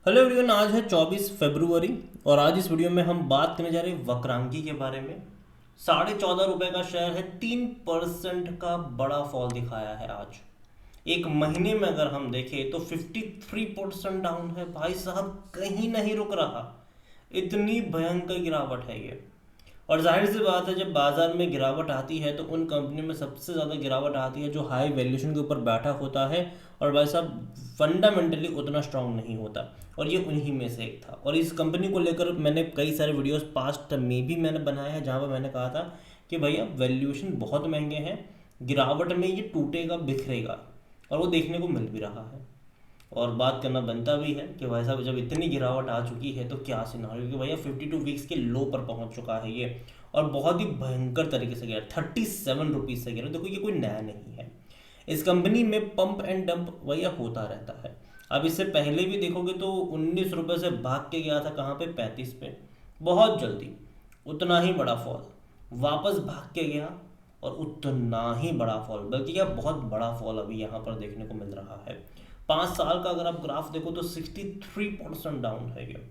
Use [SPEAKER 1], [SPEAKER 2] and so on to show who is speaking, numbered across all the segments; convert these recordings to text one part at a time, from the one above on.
[SPEAKER 1] Hello everyone, आज है 24 फरवरी और आज इस वीडियो में हम बात करने जा रहे हैं वक्रांकी के बारे में। 14.5 रुपए का शेयर है, 3% का बड़ा फॉल दिखाया है आज। एक महीने में अगर हम देखें तो 53% डाउन है भाई साहब, कहीं नहीं रुक रहा। इतनी भयंकर गिरावट है ये। और जाहिर सी बात है, जब बाजार में गिरावट आती है तो उन कंपनी में सबसे ज़्यादा गिरावट आती है जो हाई वैल्यूएशन के ऊपर बैठा होता है और भाई साहब फंडामेंटली उतना स्ट्रांग नहीं होता। और ये उन्हीं में से एक था। और इस कंपनी को लेकर मैंने कई सारे वीडियोस पास्ट में भी मैंने बनाए हैं, जहाँ पर मैंने कहा था कि भैया वैल्यूएशन बहुत महंगे हैं, गिरावट में ये टूटेगा बिखरेगा, और वो देखने को मिल भी रहा है। और बात करना बनता भी है कि भाई साहब जब इतनी गिरावट आ चुकी है तो क्या सिनारियो, क्योंकि भैया 52 वीक्स के लो पर पहुंच चुका है ये, और बहुत ही भयंकर तरीके से गिरा। 37 रुपीज़ से गिरा। देखो ये कोई नया नहीं है, इस कंपनी में पंप एंड डंप भैया होता रहता है। अब इससे पहले भी देखोगे तो 19 रुपये से भाग के गया था कहाँ पे, 35 पे। बहुत जल्दी उतना ही बड़ा फॉल, वापस भाग के गया और उतना ही बड़ा फॉल, बल्कि यह बहुत बड़ा फॉल अभी यहाँ पर देखने को मिल रहा है। 5 साल का अगर आप ग्राफ देखो तो 63% डाउन है ये।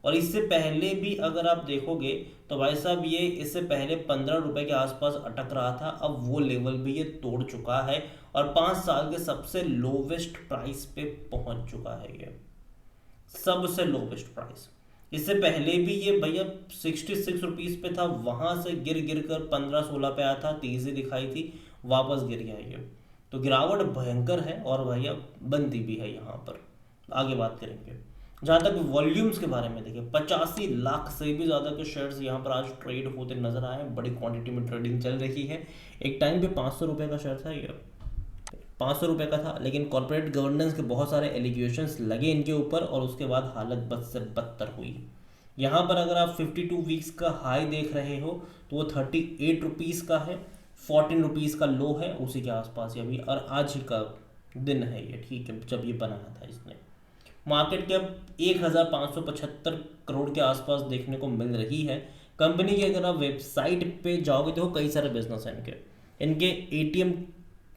[SPEAKER 1] और इससे पहले भी अगर आप देखोगे तो भाई साहब ये इससे पहले 15 रुपए के आसपास अटक रहा था, अब वो लेवल भी ये तोड़ चुका है और 5 साल के सबसे लोवेस्ट प्राइस पे पहुंच चुका है ये, सबसे लोवेस्ट प्राइस। इससे पहले भी ये भैया 66 रुपीज़ पे था, वहां से गिर गिर कर 15-16 पे आया था, तेजी दिखाई थी, वापस गिर गया ये। तो गिरावट भयंकर है और भैया बनती भी है यहाँ पर। आगे बात करेंगे। जहाँ तक वॉल्यूम्स के बारे में देखिए, 85 लाख से भी ज़्यादा के शेयर्स यहाँ पर आज ट्रेड होते नजर आए हैं, बड़ी क्वांटिटी में ट्रेडिंग चल रही है। एक टाइम पे 500 रुपये का शेयर था ये, 500 रुपये का था, लेकिन कॉर्पोरेट गवर्नेंस के बहुत सारे एलिगेशंस लगे इनके ऊपर और उसके बाद हालत बद से बदतर हुई। यहाँ पर अगर आप 52 वीक्स का हाई देख रहे हो तो वो 38 रुपीज़ का है, 14 रुपीज़ का लो है उसी के आसपास ये भी, और आज ही का दिन है ये, ठीक है, जब ये बनाया था इसने। मार्केट कैप 1575 करोड़ के आसपास देखने को मिल रही है कंपनी की। अगर आप वेबसाइट पे जाओगे तो कई सारे बिजनेस हैं इनके। इनके एटीएम,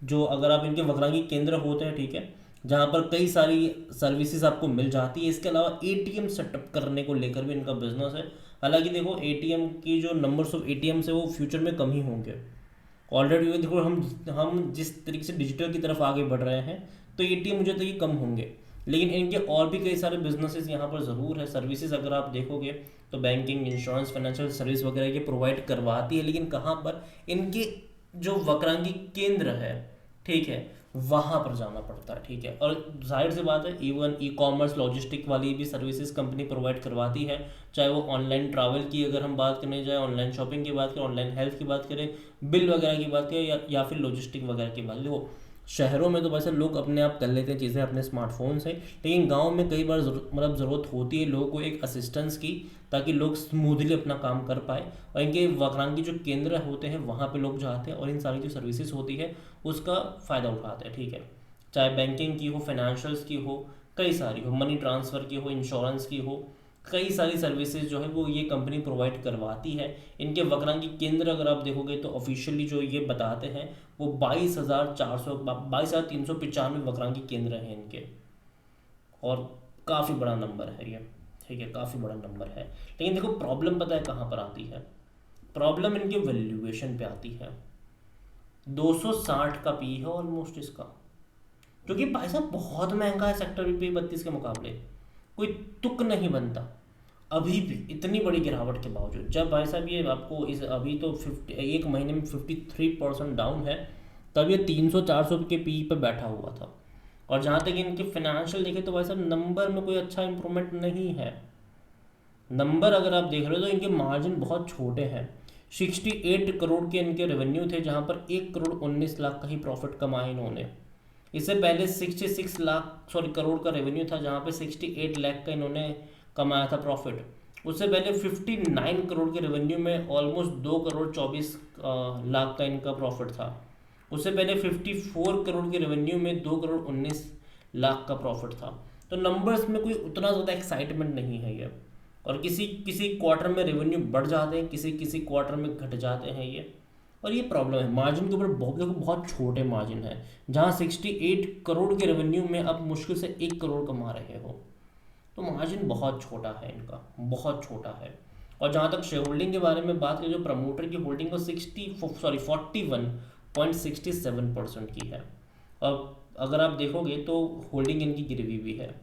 [SPEAKER 1] जो अगर आप इनके वक्रांगी केंद्र होते हैं, ठीक है, जहाँ पर कई सारी सर्विसेज आपको मिल जाती है। इसके अलावा एटीएम सेटअप करने को लेकर भी इनका बिजनेस है। हालांकि देखो एटीएम की जो नंबर्स ऑफ एटीएम है वो फ्यूचर में कम ही होंगे। ऑलरेडी देखो हम जिस तरीके से डिजिटल की तरफ आगे बढ़ रहे हैं तो एटीएम मुझे तो ये कम होंगे, लेकिन इनके और भी कई सारे बिजनेसेस यहाँ पर ज़रूर है। सर्विसेज अगर आप देखोगे तो बैंकिंग, इंश्योरेंस, फाइनेंशियल सर्विस वगैरह ये प्रोवाइड करवाती है, लेकिन कहाँ पर, इनके जो वक्रांगी केंद्र है, ठीक है, वहाँ पर जाना पड़ता है, ठीक है। और जाहिर सी बात है, इवन ई कॉमर्स, लॉजिस्टिक वाली भी सर्विसेज कंपनी प्रोवाइड करवाती है, चाहे वो ऑनलाइन ट्रैवल की अगर हम बात करने जाए, ऑनलाइन शॉपिंग की बात करें, ऑनलाइन हेल्थ की बात करें, बिल वगैरह की बात करें, या फिर लॉजिस्टिक वगैरह की बात। देखो शहरों में तो वैसे लोग अपने आप कर लेते हैं चीज़ें अपने स्मार्टफोन से, लेकिन गांव में कई बार मतलब ज़रूरत होती है लोगों को एक असिस्टेंस की, ताकि लोग स्मूथली अपना काम कर पाए। और इनके वक्रांगी जो केंद्र होते हैं वहाँ पे लोग जाते हैं और इन सारी जो सर्विसेज होती है उसका फ़ायदा उठाते हैं, ठीक है। चाहे बैंकिंग की हो, फाइनेंशियल्स की हो, कई सारी हो, मनी ट्रांसफ़र की हो, इंश्योरेंस की हो, कई सारी सर्विसेज जो है वो ये कंपनी प्रोवाइड करवाती है। इनके वक्रांगी केंद्र अगर आप देखोगे तो ऑफिशियली जो ये बताते हैं वो 22,395 वक्रांगी केंद्र हैं इनके, और काफ़ी बड़ा नंबर है ये, ठीक है, काफ़ी बड़ा नंबर है। लेकिन देखो प्रॉब्लम पता है कहाँ पर आती है, प्रॉब्लम इनके वैल्यूएशन पे आती है। 260 का पी है ऑलमोस्ट इसका, जो कि भाई साहब बहुत महंगा है सेक्टर पी 32 के मुकाबले, कोई तुक नहीं बनता। अभी भी इतनी बड़ी गिरावट के बावजूद, जब भाई साहब ये आपको इस अभी तो एक महीने में 53% डाउन है, तब ये 300-400 के पी पे बैठा हुआ था। और जहाँ तक इनके फाइनेंशियल देखे तो भाई साहब नंबर में कोई अच्छा इंप्रूवमेंट नहीं है। नंबर अगर आप देख रहे हो तो इनके मार्जिन बहुत छोटे हैं। 68 करोड़ के इनके रेवेन्यू थे, जहाँ पर 1 करोड़ 19 लाख का ही प्रॉफिट कमाया इन्होंने। इससे पहले 66 करोड़ का रेवेन्यू था, जहाँ पे 68 लाख का इन्होंने कमाया था प्रॉफिट। उससे पहले 59 करोड़ के रेवेन्यू में ऑलमोस्ट 2 करोड़ 24 लाख का इनका प्रॉफिट था। उससे पहले 54 करोड़ के रेवेन्यू में 2 करोड़ 19 लाख का प्रॉफिट था। तो नंबर्स में कोई उतना ज़्यादा एक्साइटमेंट नहीं है ये, और किसी किसी क्वार्टर में रेवेन्यू बढ़ जाते हैं, किसी किसी क्वार्टर में घट जाते हैं ये, और ये प्रॉब्लम है। मार्जिन के ऊपर बहुत छोटे मार्जिन है, जहाँ 68 करोड़ के रेवेन्यू में आप मुश्किल से 1 करोड़ कमा रहे हो। तो मार्जिन बहुत छोटा है इनका, बहुत छोटा है। और जहाँ तक शेयर होल्डिंग के बारे में बात करें, जो प्रमोटर की होल्डिंग वो 41.67% की है। और अगर आप देखोगे तो होल्डिंग इनकी गिरी भी है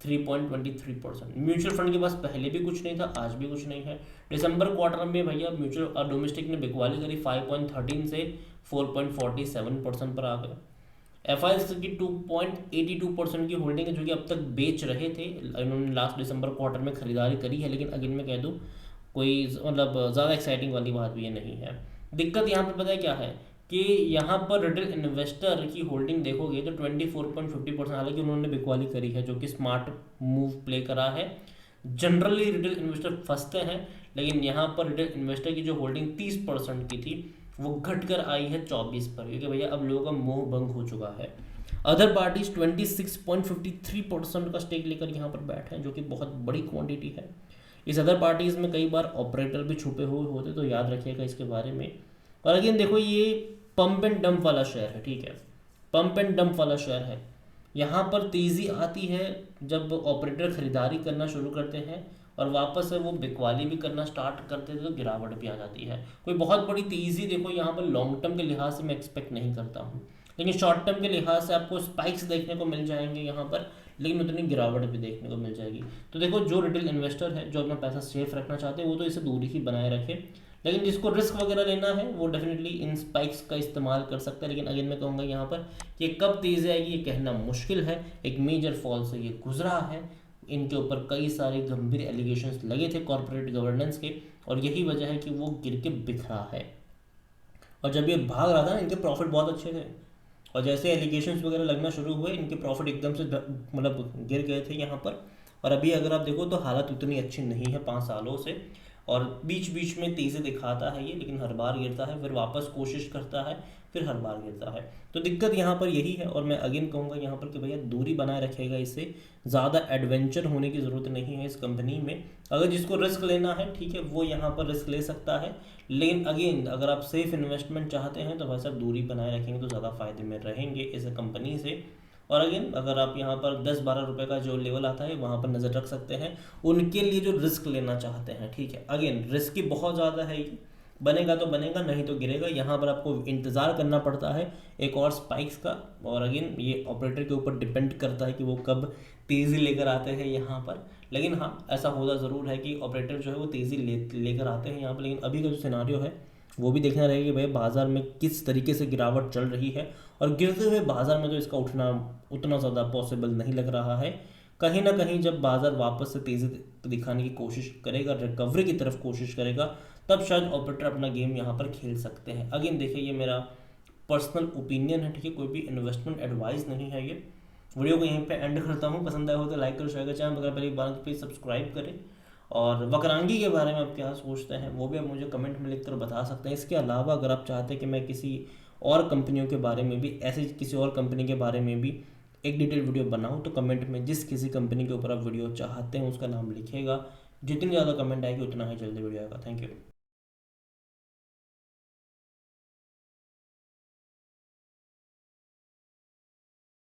[SPEAKER 1] 3.23%। म्यूचुअल फंड के पास पहले भी कुछ नहीं था, आज भी कुछ नहीं है। दिसंबर क्वार्टर में भैया म्यूचुअल डोमेस्टिक ने बिकवाली करी 5.13 से 4.47% पर आ गए। एफ की 2.82% की होल्डिंग है, जो कि अब तक बेच रहे थे। इन्होंने लास्ट दिसंबर क्वार्टर में खरीदारी करी है, लेकिन अगेन मैं कह दूँ कोई मतलब ज़्यादा एक्साइटिंग वाली बात भी ये नहीं है। दिक्कत यहाँ पर पता है क्या है कि यहाँ पर रिटेल इन्वेस्टर की होल्डिंग देखोगे तो 24.50%, हालांकि उन्होंने बिकवाली करी है, जो कि स्मार्ट मूव प्ले करा है। जनरली रिटेल इन्वेस्टर फंसते हैं, लेकिन यहाँ पर रिटेल इन्वेस्टर की जो होल्डिंग 30% की थी वो घटकर आई है 24 पर, क्योंकि भैया अब लोगों का मोह भंग हो चुका है। अदर पार्टीज 26.53% का स्टेक लेकर यहाँ पर बैठे हैं, जो कि बहुत बड़ी क्वांटिटी है। इस अदर पार्टीज में कई बार ऑपरेटर भी छुपे हुए होते, तो याद रखिएगा इसके बारे में। और अगेन देखो, ये पंप एंड डंप वाला शेयर है, ठीक है, पंप एंड डंप वाला शेयर है। यहाँ पर तेज़ी आती है जब ऑपरेटर खरीदारी करना शुरू करते हैं और वापस से वो बिकवाली भी करना स्टार्ट करते थे, तो गिरावट भी आ जाती है। कोई बहुत बड़ी तेज़ी देखो यहाँ पर लॉन्ग टर्म के लिहाज से मैं एक्सपेक्ट नहीं करता हूँ, लेकिन शॉर्ट टर्म के लिहाज से आपको स्पाइक्स देखने को मिल जाएंगे यहाँ पर, लेकिन उतनी गिरावट भी देखने को मिल जाएगी। तो देखो, जो रिटेल इन्वेस्टर है, जो अपना पैसा सेफ रखना चाहते हैं, वो तो इसे दूरी ही बनाए रखे, लेकिन जिसको रिस्क वगैरह लेना है वो डेफिनेटली इन स्पाइक्स का इस्तेमाल कर सकता है। लेकिन अगेन मैं कहूँगा यहाँ पर कि कब तेज़ी आएगी ये कहना मुश्किल है। एक मेजर फॉल से ये गुजरा है, इनके ऊपर कई सारे गंभीर एलिगेशंस लगे थे कॉर्पोरेट गवर्नेंस के, और यही वजह है कि वो गिर के बिखरा है। और जब ये भाग रहा था ना, इनके प्रॉफिट बहुत अच्छे थे, और जैसे एलिगेशंस वगैरह लगना शुरू हुए, इनके प्रॉफिट एकदम से मतलब गिर गए थे यहाँ पर। और अभी अगर आप देखो तो हालत उतनी अच्छी नहीं है 5 सालों से, और बीच बीच में तेज़ी दिखाता है ये, लेकिन हर बार गिरता है, फिर वापस कोशिश करता है, फिर हर बार गिरता है। तो दिक्कत यहाँ पर यही है, और मैं अगेन कहूँगा यहाँ पर कि भैया दूरी बनाए रखेगा इससे। ज़्यादा एडवेंचर होने की ज़रूरत नहीं है इस कंपनी में। अगर जिसको रिस्क लेना है, ठीक है, वो यहाँ पर रिस्क ले सकता है, लेकिन अगेन अगर आप सेफ इन्वेस्टमेंट चाहते हैं तो भाई साहब दूरी बनाए रखेंगे तो ज़्यादा फायदे में रहेंगे इस कंपनी से। और अगेन अगर आप यहाँ पर 10-12 रुपए का जो लेवल आता है वहाँ पर नज़र रख सकते हैं, उनके लिए जो रिस्क लेना चाहते हैं, ठीक है। अगेन रिस्क की बहुत ज़्यादा है ये, बनेगा तो बनेगा, नहीं तो गिरेगा। यहाँ पर आपको इंतज़ार करना पड़ता है एक और स्पाइक्स का, और अगेन ये ऑपरेटर के ऊपर डिपेंड करता है कि वो कब तेज़ी लेकर आते हैं यहाँ पर। लेकिन हाँ, ऐसा होता ज़रूर है कि ऑपरेटर जो है वो तेज़ी लेकर आते हैं यहाँ पर। लेकिन अभी का जो सिनारियो है वो भी देखना रहेगा कि भाई बाज़ार में किस तरीके से गिरावट चल रही है, और गिरते हुए बाज़ार में तो इसका उठना उतना ज़्यादा पॉसिबल नहीं लग रहा है। कहीं ना कहीं जब बाज़ार वापस से तेज़ी दिखाने की कोशिश करेगा, रिकवरी की तरफ कोशिश करेगा, तब शायद ऑपरेटर अपना गेम यहाँ पर खेल सकते हैं। अगेन देखिए, ये मेरा पर्सनल ओपिनियन है, ठीक है, कोई भी इन्वेस्टमेंट एडवाइस नहीं है ये। वीडियो को यहीं पे एंड करता हूँ। पसंद आया हो तो लाइक करो, शेयर करें, चैनल अगर पहली बार तो प्लीज़ सब्सक्राइब करें। और वक्रांगी के बारे में आप क्या सोचते हैं वो भी आप मुझे कमेंट में लिखकर बता सकते हैं। इसके अलावा अगर आप चाहते हैं कि मैं किसी और कंपनियों के बारे में भी, ऐसे किसी और कंपनी के बारे में भी एक डिटेल वीडियो बनाऊं, तो कमेंट में जिस किसी कंपनी के ऊपर आप वीडियो चाहते हैं उसका नाम लिखिएगा। जितनी ज़्यादा कमेंट आएगी उतना ही जल्दी वीडियो आएगा। Thank you.